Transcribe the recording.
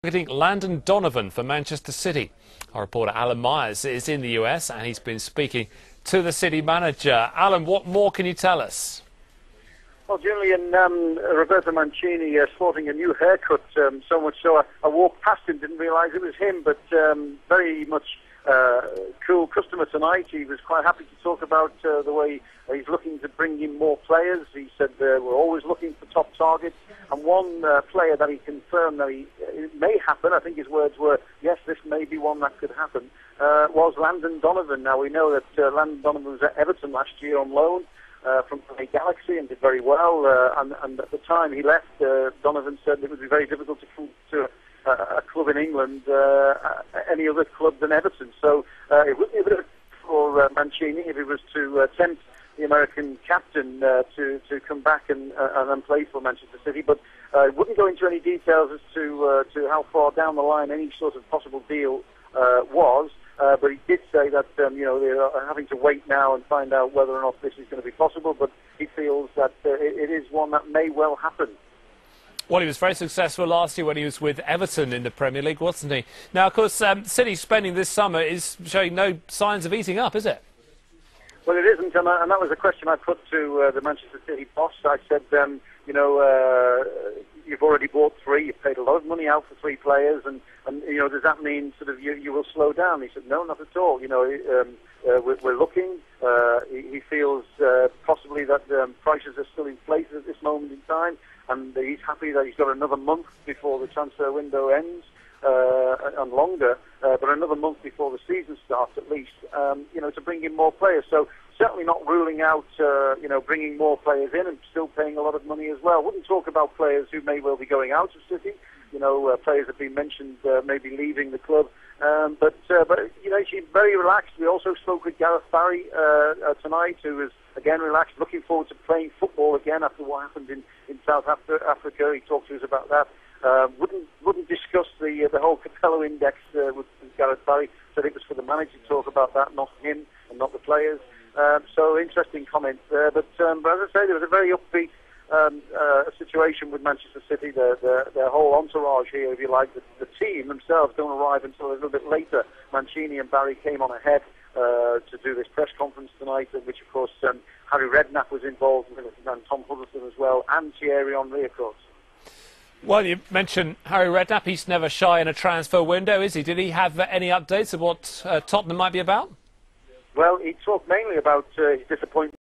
Targeting Landon Donovan for Manchester City. Our reporter Alan Myers is in the US and he's been speaking to the city manager. Alan, what more can you tell us? Well, Julian, Roberto Mancini sporting a new haircut, so much so I walked past him, didn't realise it was him, but very much cool customer tonight. He was quite happy to talk about the way he's looking to bring in more players. He said we're always looking for top targets, and one player that he confirmed that it may happen, I think his words were, yes, this may be one that could happen, was Landon Donovan. Now, we know that Landon Donovan was at Everton last year on loan from the Galaxy and did very well, and at the time he left, Donovan said it would be very difficult to come to a club in England, any other club than Everton. So it would be a bit for Mancini if he was to tempt the American captain to come back and play for Manchester City. But it wouldn't go into any details as to how far down the line any sort of possible deal was. But he did say that they're having to wait now and find out whether or not this is going to be possible. But he feels that it is one that may well happen. Well, he was very successful last year when he was with Everton in the Premier League, wasn't he? Now, of course, City's spending this summer is showing no signs of easing up, is it? Well, it isn't, and that was a question I put to the Manchester City boss. I said, you've already bought three, you've paid a lot of money out for three players, and does that mean sort of you will slow down? He said, no, not at all. We're looking. He feels possibly that prices are still inflated at this moment in time, and he's happy that he's got another month before the transfer window ends, and longer, but another month before the season starts at least, to bring in more players. So certainly not ruling out, bringing more players in and still paying a lot of money as well. Wouldn't talk about players who may well be going out of City. Players have been mentioned maybe leaving the club. But she's very relaxed. We also spoke with Gareth Barry tonight, who was, again, relaxed, looking forward to playing football again after what happened in South Africa. He talked to us about that. Wouldn't discuss the whole Capello index with Gareth Barry. Said it was for the manager to talk about that, not him and not the players. So interesting comments there. But as I say, there was a very upbeat situation with Manchester City. Their whole entourage here, if you like, the team themselves don't arrive until a little bit later. Mancini and Barry came on ahead to do this press conference tonight, which of course Harry Redknapp was involved with, and Tom Huddleston as well, and Thierry Henry, of course. Well, you mentioned Harry Redknapp. He's never shy in a transfer window, is he? Did he have any updates of what Tottenham might be about? Well, he talked mainly about his disappointment